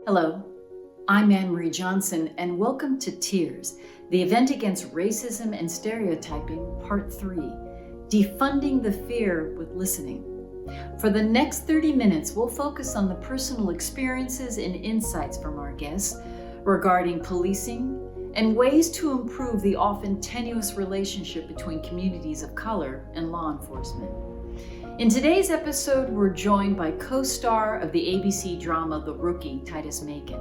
Hello, I'm Anne Marie Johnson, and welcome to Tears, the event against racism and stereotyping, Part 3, Defunding the Fear with Listening. For the next 30 minutes, we'll focus on the personal experiences and insights from our guests regarding policing and ways to improve the often tenuous relationship between communities of color and law enforcement. In today's episode, we're joined by co-star of the ABC drama The Rookie, Titus Makin.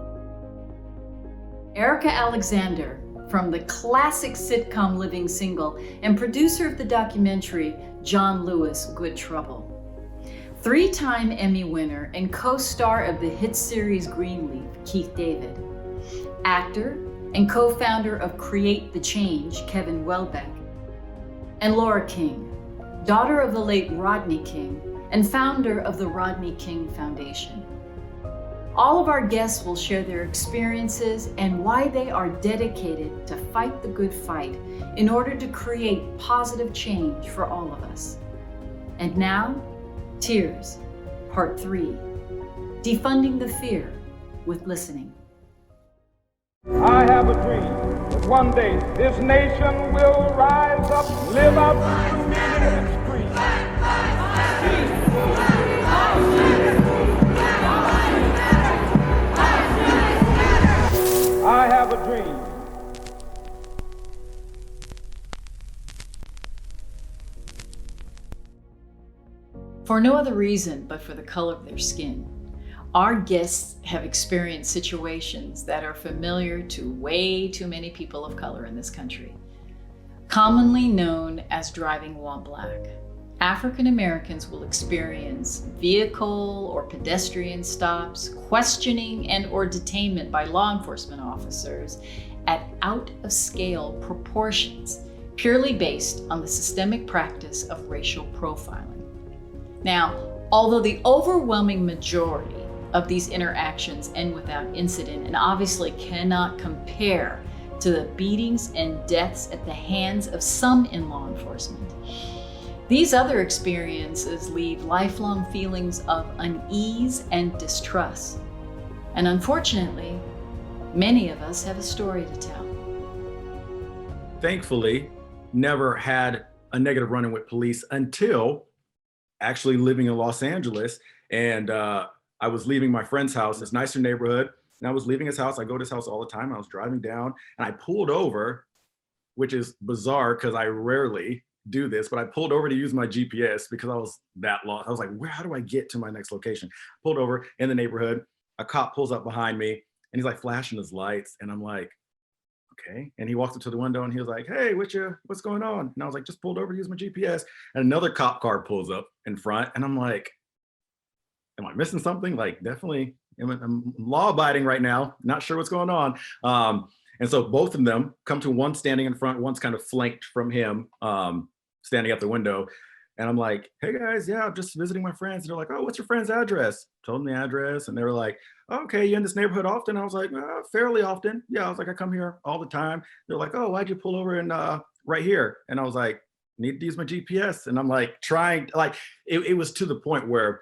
Erika Alexander, from the classic sitcom Living Single, and producer of the documentary John Lewis, Good Trouble. Three-time Emmy winner and co-star of the hit series Greenleaf, Keith David. Actor and co-founder of CR8TheChange Kevin Welbeck. And Lora King, daughter of the late Rodney King and founder of the Rodney King Foundation. All of our guests will share their experiences and why they are dedicated to fight the good fight in order to create positive change for all of us. And now, Tears, Part 3, Defunding the Fear with Listening. I have a dream that one day this nation will rise up, live up to the meaning of its creed. I have a dream. For no other reason but for the color of their skin, our guests have experienced situations that are familiar to way too many people of color in this country. Commonly known as driving while black, African Americans will experience vehicle or pedestrian stops, questioning and or detainment by law enforcement officers at out of scale proportions, purely based on the systemic practice of racial profiling. Now, although the overwhelming majority of these interactions end without incident and obviously cannot compare to the beatings and deaths at the hands of some in law enforcement, these other experiences leave lifelong feelings of unease and distrust. And unfortunately, many of us have a story to tell. Thankfully, never had a negative run-in with police until actually living in Los Angeles. And I was leaving my friend's house, this nicer neighborhood, and I was leaving his house. I go to his house all the time. I was driving down and I pulled over, which is bizarre because I rarely do this, but I pulled over to use my GPS because I was that lost. I was like, how do I get to my next location? Pulled over in the neighborhood. A cop pulls up behind me and he's like flashing his lights. And I'm like, okay. And he walks up to the window and he was like, hey, what's going on? And I was like, just pulled over to use my GPS. And another cop car pulls up in front and I'm like, am I missing something? Like, definitely, I'm law abiding right now. Not sure what's going on. And so both of them come to one standing in front, one's kind of flanked from him, standing at the window. And I'm like, hey guys, yeah, I'm just visiting my friends. And they're like, oh, what's your friend's address? Told them the address. And they were like, oh, okay, you in this neighborhood often? I was like, fairly often. Yeah, I was like, I come here all the time. They're like, oh, why'd you pull over in right here? And I was like, need to use my GPS. And I'm like, trying, like, it was to the point where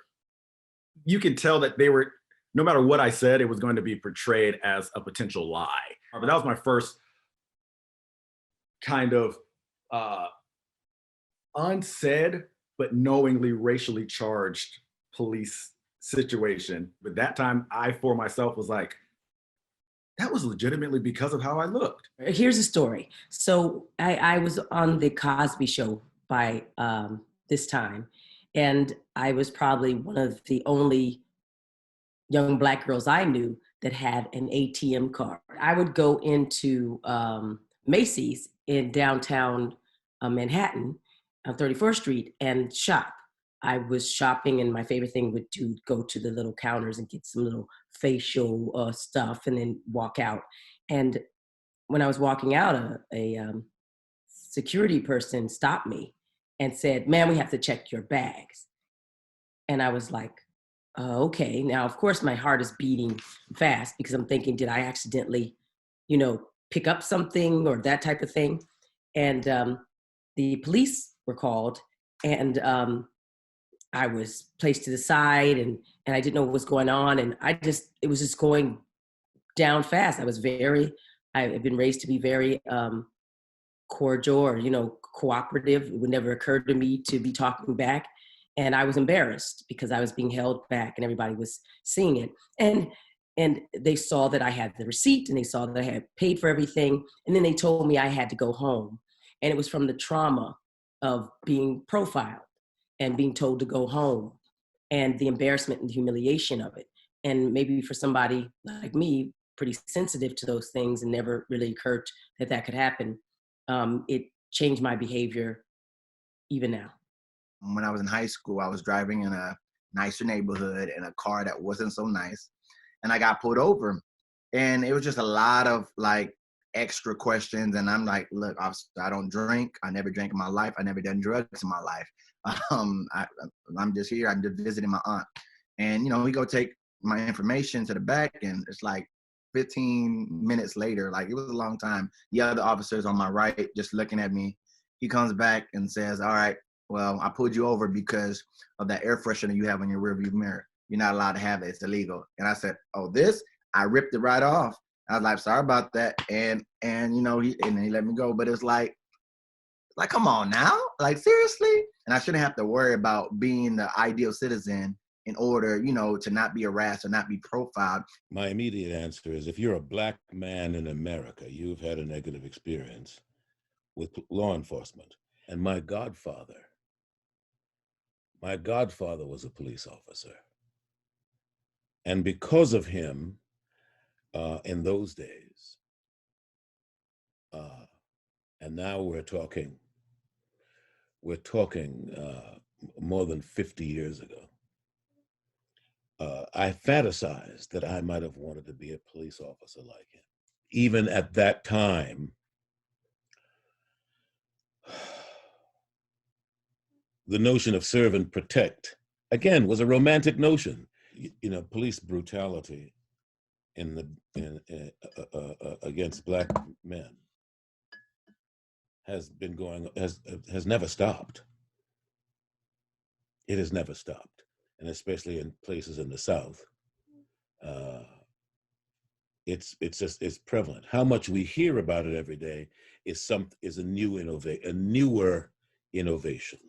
you could tell that they were, no matter what I said, it was going to be portrayed as a potential lie. But that was my first kind of unsaid, but knowingly racially charged police situation. But that time, I, for myself, was like, that was legitimately because of how I looked. Here's a story. So I was on the Cosby Show by this time, and I was probably one of the only young Black girls I knew that had an ATM card. I would go into Macy's in downtown Manhattan on 34th Street and shop. I was shopping, and my favorite thing would go to the little counters and get some little facial stuff and then walk out. And when I was walking out, a security person stopped me and said, ma'am, we have to check your bags. And I was like, okay. Now, of course, my heart is beating fast because I'm thinking, did I accidentally, pick up something or that type of thing? And the police were called, and I was placed to the side, and I didn't know what was going on. And it was just going down fast. I've been raised to be very cordial or, cooperative. It would never occur to me to be talking back. And I was embarrassed because I was being held back and everybody was seeing it. And they saw that I had the receipt and they saw that I had paid for everything. And then they told me I had to go home. And it was from the trauma of being profiled and being told to go home and the embarrassment and the humiliation of it. And maybe for somebody like me, pretty sensitive to those things and never really occurred that could happen, it changed my behavior even now. When I was in high school, I was driving in a nicer neighborhood in a car that wasn't so nice. And I got pulled over. And it was just a lot of like extra questions. And I'm like, look, officer, I don't drink. I never drank in my life. I never done drugs in my life. I'm just here. I'm just visiting my aunt. And, we go take my information to the back and it's like 15 minutes later, like it was a long time. The other officer's on my right, just looking at me. He comes back and says, all right, well, I pulled you over because of that air freshener you have on your rearview mirror. You're not allowed to have it. It's illegal. And I said, oh, this? I ripped it right off. I was like, sorry about that. And he let me go. But it's like, come on now. Like, seriously? And I shouldn't have to worry about being the ideal citizen in order, to not be harassed or not be profiled. My immediate answer is if you're a Black man in America, you've had a negative experience with law enforcement. And my godfather was a police officer. And because of him, in those days, and now we're talking more than 50 years ago, I fantasized that I might have wanted to be a police officer like him. Even at that time, the notion of serve and protect, again, was a romantic notion. Police brutality against Black men has never stopped. It has never stopped, and especially in places in the South, it's prevalent. How much we hear about it every day is a newer innovation.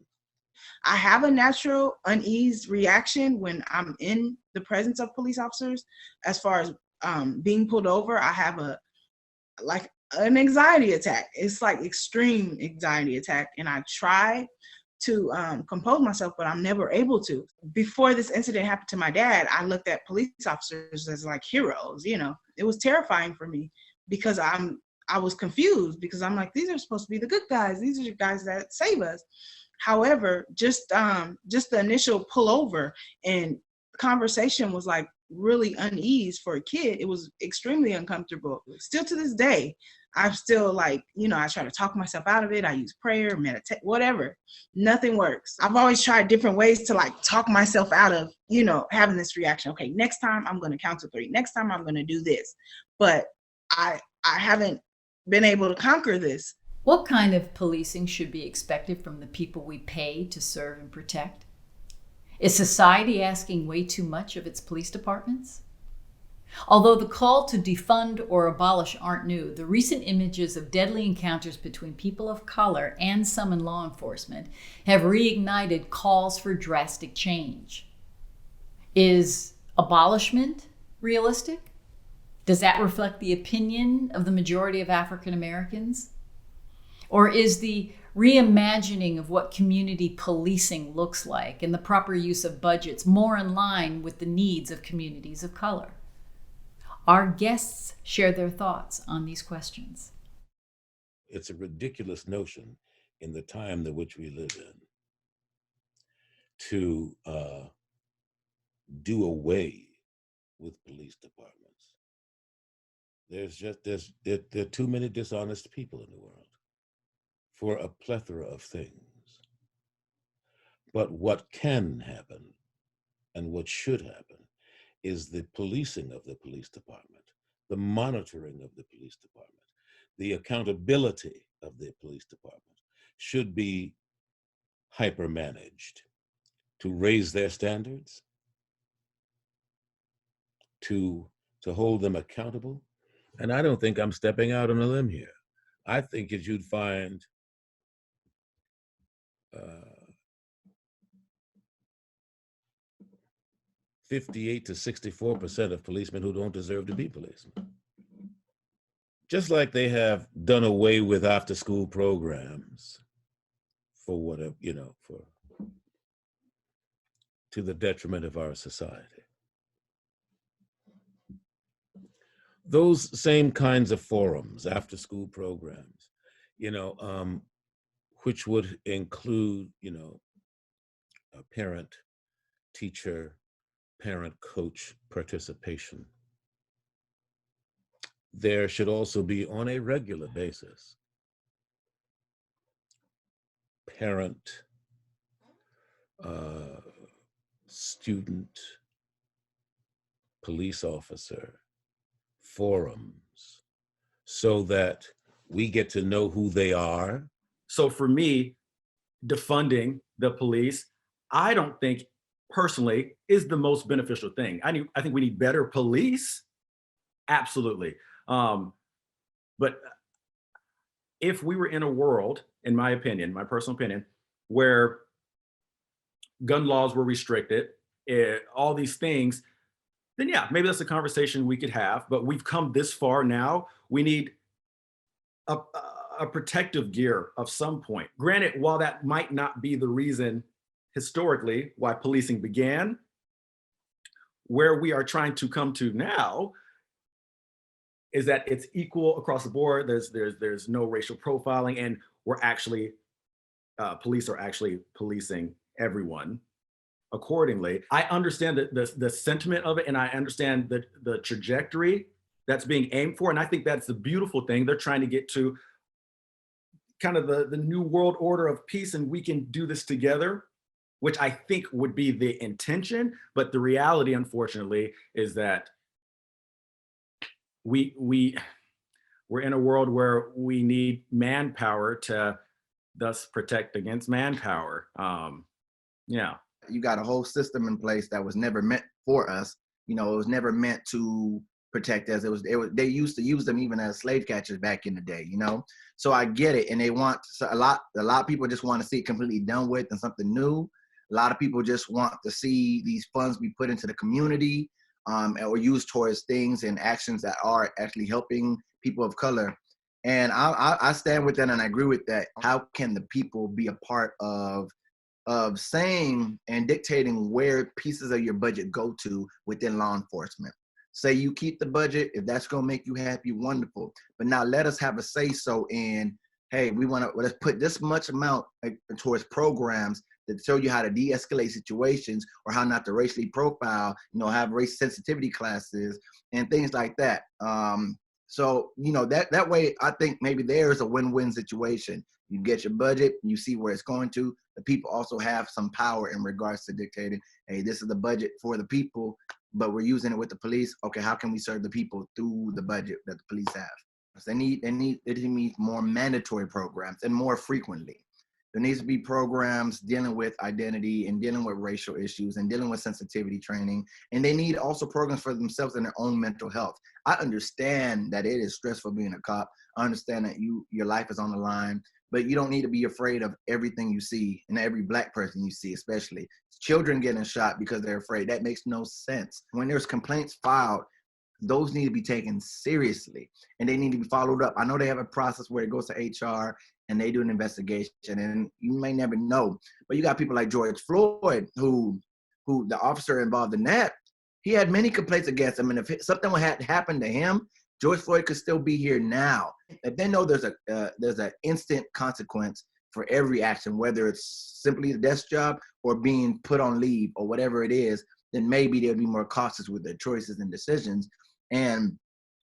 I have a natural unease reaction when I'm in the presence of police officers. As far as being pulled over, I have an anxiety attack. It's like extreme anxiety attack, and I try to compose myself, but I'm never able to. Before this incident happened to my dad, I looked at police officers as like heroes. It was terrifying for me because I was confused because I'm like, these are supposed to be the good guys. These are the guys that save us. However, just the initial pullover and conversation was like really unease for a kid. It was extremely uncomfortable. Still to this day, I'm still like, I try to talk myself out of it. I use prayer, meditate, whatever. Nothing works. I've always tried different ways to like talk myself out of, having this reaction. Okay, next time I'm going to count to 3. Next time I'm going to do this. But I haven't been able to conquer this. What kind of policing should be expected from the people we pay to serve and protect? Is society asking way too much of its police departments? Although the call to defund or abolish aren't new, the recent images of deadly encounters between people of color and some in law enforcement have reignited calls for drastic change. Is abolishment realistic? Does that reflect the opinion of the majority of African Americans? Or is the reimagining of what community policing looks like and the proper use of budgets more in line with the needs of communities of color? Our guests share their thoughts on these questions. It's a ridiculous notion in the time in which we live in to do away with police departments. There are too many dishonest people in the world for a plethora of things. But what can happen and what should happen is the policing of the police department, the monitoring of the police department, the accountability of the police department should be hyper-managed to raise their standards, to hold them accountable, And I don't think I'm stepping out on a limb here. I think that you'd find 58 to 64% of policemen who don't deserve to be policemen. Just like they have done away with after-school programs for whatever, to the detriment of our society. Those same kinds of forums, after-school programs, which would include, a parent-teacher, parent-coach participation. There should also be, on a regular basis, parent, student, police officer forums, so that we get to know who they are. So for me, defunding the police, I don't think personally is the most beneficial thing. I think we need better police, absolutely. But if we were in a world, in my opinion, my personal opinion, where gun laws were restricted, all these things, then yeah, maybe that's a conversation we could have. But we've come this far now. We need a protective gear of some point. Granted, while that might not be the reason historically why policing began, where we are trying to come to now is that it's equal across the board. There's no racial profiling, and we're actually police are actually policing everyone accordingly. I understand the sentiment of it, and I understand the trajectory that's being aimed for, and I think that's the beautiful thing. They're trying to get to kind of the new world order of peace, and we can do this together, which I think would be the intention. But the reality, unfortunately, is that we're in a world where we need manpower to thus protect against manpower. Yeah. You got a whole system in place that was never meant for us. It was never meant to protect us. They used to use them even as slave catchers back in the day, So I get it. And they want a lot of people just want to see it completely done with and something new. A lot of people just want to see these funds be put into the community, or used towards things and actions that are actually helping people of color. And I stand with that, and I agree with that. How can the people be a part of saying and dictating where pieces of your budget go to within law enforcement? Say you keep the budget, if that's gonna make you happy, wonderful. But now let us have a say-so in, hey, let's put this much amount towards programs that show you how to de-escalate situations, or how not to racially profile, have race sensitivity classes and things like that. So, that way, I think maybe there's a win-win situation. You get your budget, you see where it's going to. The people also have some power in regards to dictating, hey, this is the budget for the people, but we're using it with the police. Okay, how can we serve the people through the budget that the police have? They need more mandatory programs, and more frequently. There needs to be programs dealing with identity and dealing with racial issues and dealing with sensitivity training. And they need also programs for themselves and their own mental health. I understand that it is stressful being a cop. I understand that your life is on the line, but you don't need to be afraid of everything you see, and every Black person you see, especially children getting shot because they're afraid. That makes no sense. When there's complaints filed, those need to be taken seriously, and they need to be followed up. I know they have a process where it goes to HR and they do an investigation, and you may never know. But you got people like George Floyd, who the officer involved in that, he had many complaints against him, and if something had happened to him, George Floyd could still be here now. If they know there's an instant consequence for every action, whether it's simply a desk job or being put on leave or whatever it is, then maybe they'll be more cautious with their choices and decisions. And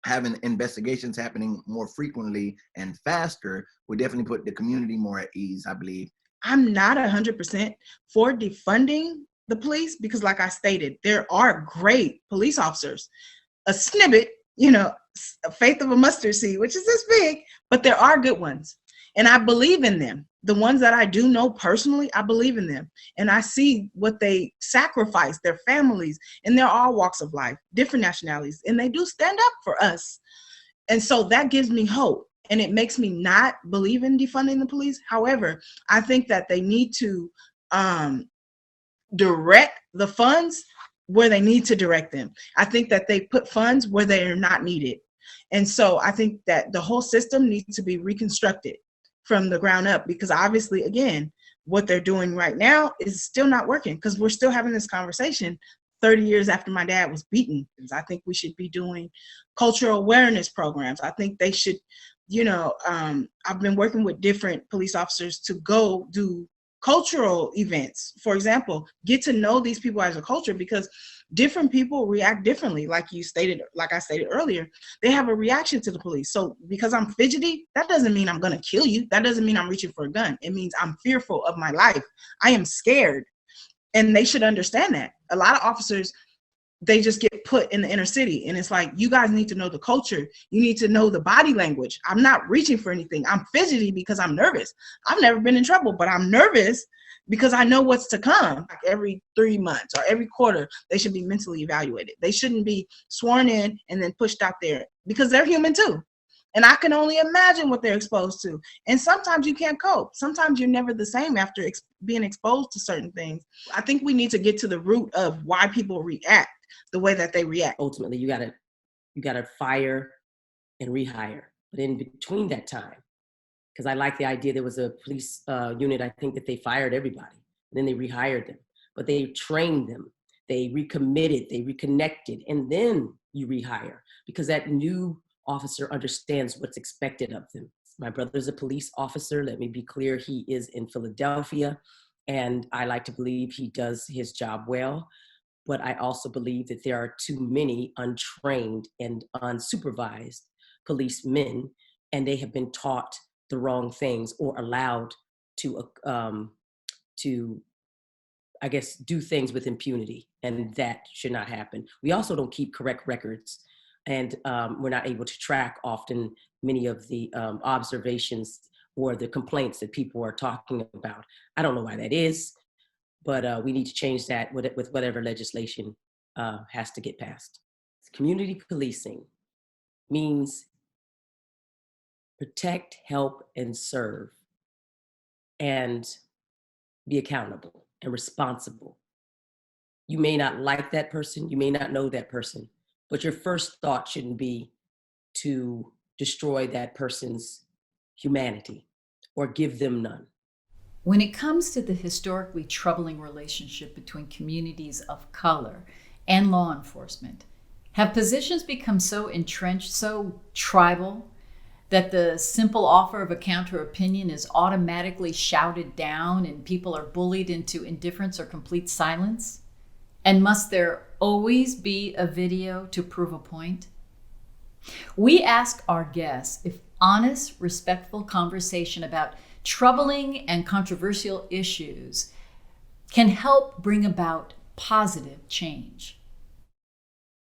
having investigations happening more frequently and faster would definitely put the community more at ease, I believe. I'm not 100% for defunding the police, because like I stated, there are great police officers. A snippet, a faith of a mustard seed, which is this big, but there are good ones. And I believe in them. The ones that I do know personally, I believe in them. And I see what they sacrifice, their families, and they're all walks of life, different nationalities, and they do stand up for us. And so that gives me hope. And it makes me not believe in defunding the police. However, I think that they need to direct the funds where they need to direct them. I think that they put funds where they are not needed. And so I think that the whole system needs to be reconstructed from the ground up, because obviously, again, what they're doing right now is still not working, because we're still having this conversation 30 years after my dad was beaten. I think we should be doing cultural awareness programs. I think they should, I've been working with different police officers to go do cultural events. For example, get to know these people as a culture, because different people react differently. Like I stated earlier, they have a reaction to the police. So because I'm fidgety, that doesn't mean I'm going to kill you. That doesn't mean I'm reaching for a gun. It means I'm fearful of my life. I am scared. And they should understand that. A lot of officers, they just get put in the inner city. And it's like, you guys need to know the culture. You need to know the body language. I'm not reaching for anything. I'm fidgety because I'm nervous. I've never been in trouble, but I'm nervous because I know what's to come. Like every 3 months or every quarter, they should be mentally evaluated. They shouldn't be sworn in and then pushed out there, because they're human too. And I can only imagine what they're exposed to. And sometimes you can't cope. Sometimes you're never the same after being exposed to certain things. I think we need to get to the root of why people react the way that they react. Ultimately, you gotta fire and rehire. But in between that time, because I like the idea, there was a police unit, I think, that they fired everybody, and then they rehired them. But they trained them, they recommitted, they reconnected, and then you rehire, because that new officer understands what's expected of them. My brother's a police officer. Let me be clear, he is in Philadelphia, and I like to believe he does his job well. But I also believe that there are too many untrained and unsupervised policemen, and they have been taught the wrong things or allowed to I guess, do things with impunity, and that should not happen. We also don't keep correct records, and we're not able to track often many of the observations or the complaints that people are talking about. I don't know why that is, but we need to change that with whatever legislation has to get passed. Community policing means protect, help, and serve, and be accountable and responsible. You may not like that person, you may not know that person, but your first thought shouldn't be to destroy that person's humanity or give them none. When it comes to the historically troubling relationship between communities of color and law enforcement, have positions become so entrenched, so tribal, that the simple offer of a counter opinion is automatically shouted down and people are bullied into indifference or complete silence? And must there always be a video to prove a point? We ask our guests if honest, respectful conversation about troubling and controversial issues can help bring about positive change.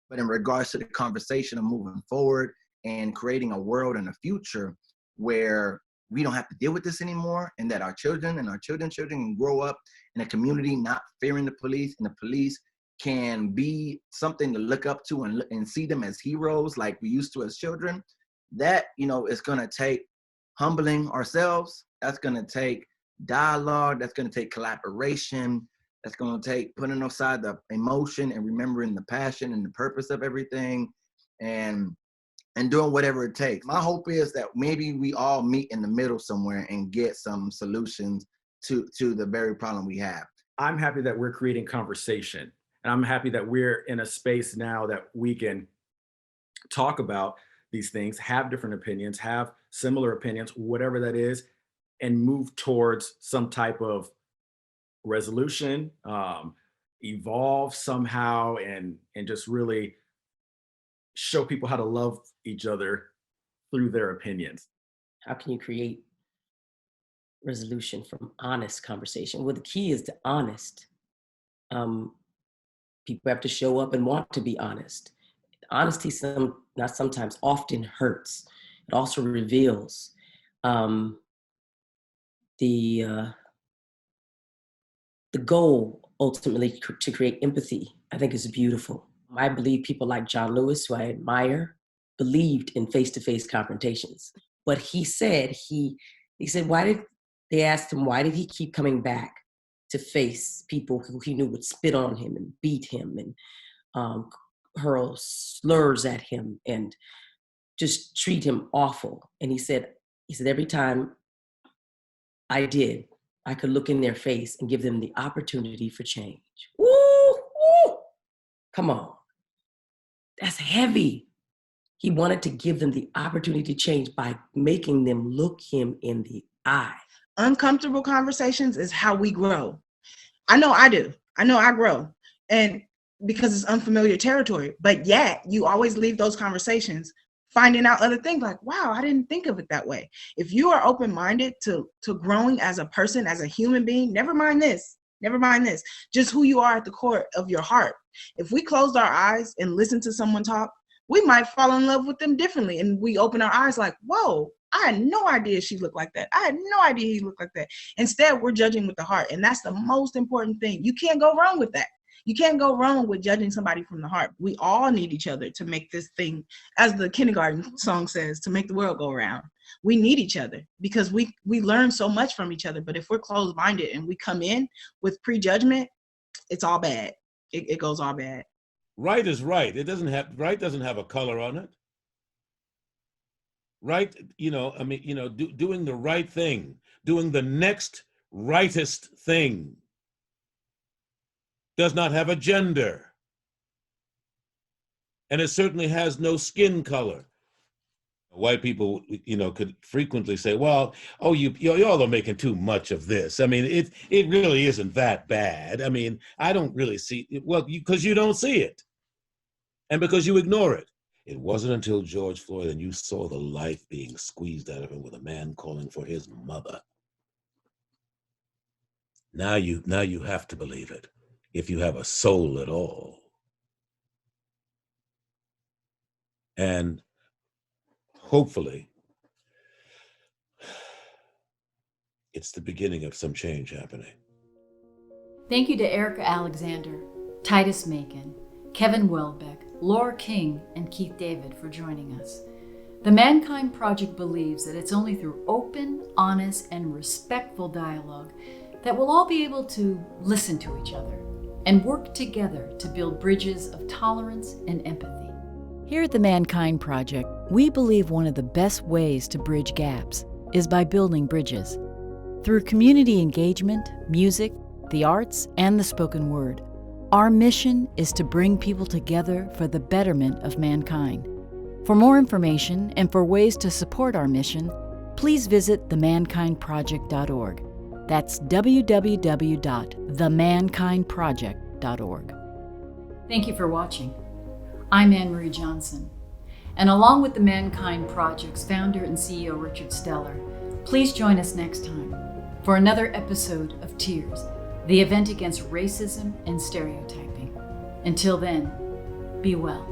But in regards to the conversation of moving forward and creating a world and a future where we don't have to deal with this anymore, and that our children and our children's children can grow up in a community not fearing the police, and the police can be something to look up to and see them as heroes like we used to as children, that, is going to take humbling ourselves. That's going to take dialogue. That's going to take collaboration. That's going to take putting aside the emotion and remembering the passion and the purpose of everything, and doing whatever it takes. My hope is that maybe we all meet in the middle somewhere and get some solutions to the very problem we have. I'm happy that we're creating conversation, and I'm happy that we're in a space now that we can talk about these things, have different opinions, have similar opinions, whatever that is, and move towards some type of resolution, evolve somehow, and just really show people how to love each other through their opinions. How can you create resolution from honest conversation? Well, the key is to honest. People have to show up and want to be honest. Honesty often hurts. It also reveals the goal ultimately to create empathy. I think is beautiful. I believe people like John Lewis, who I admire, believed in face-to-face confrontations. But he said, they asked him, why did he keep coming back to face people who he knew would spit on him and beat him and hurl slurs at him and just treat him awful? And he said, every time I did, I could look in their face and give them the opportunity for change. Woo, woo. Come on. That's heavy. He wanted to give them the opportunity to change by making them look him in the eye. Uncomfortable conversations is how we grow. I know I do. I know I grow. And because it's unfamiliar territory, but yet you always leave those conversations finding out other things like, wow, I didn't think of it that way. If you are open-minded to growing as a person, as a human being, never mind this, just who you are at the core of your heart. If we closed our eyes and listened to someone talk, we might fall in love with them differently. And we open our eyes like, whoa, I had no idea she looked like that. I had no idea he looked like that. Instead, we're judging with the heart. And that's the most important thing. You can't go wrong with that. You can't go wrong with judging somebody from the heart. We all need each other to make this thing, as the kindergarten song says, to make the world go round. We need each other because we learn so much from each other. But if we're closed-minded and we come in with prejudgment, it's all bad. It goes all bad. Right is right. Right doesn't have a color on it. Right, doing the right thing, doing the next rightest thing does not have a gender. And it certainly has no skin color. White people, could frequently say, well, oh, y'all are making too much of this. I mean, it really isn't that bad. I mean, I don't really see it. Well, because you don't see it. And because you ignore it. It wasn't until George Floyd and you saw the life being squeezed out of him with a man calling for his mother. Now you have to believe it, if you have a soul at all. And hopefully, it's the beginning of some change happening. Thank you to Erika Alexander, Titus Makin, Kevin Welbeck, Lora King, and Keith David for joining us. The Mankind Project believes that it's only through open, honest, and respectful dialogue that we'll all be able to listen to each other and work together to build bridges of tolerance and empathy. Here at the Mankind Project, we believe one of the best ways to bridge gaps is by building bridges. Through community engagement, music, the arts, and the spoken word, our mission is to bring people together for the betterment of mankind. For more information and for ways to support our mission, please visit themankindproject.org. That's www.themankindproject.org. Thank you for watching. I'm Anne Marie Johnson, and along with the Mankind Project's founder and CEO Richard Steller, please join us next time for another episode of Tears, the event against racism and stereotyping. Until then, be well.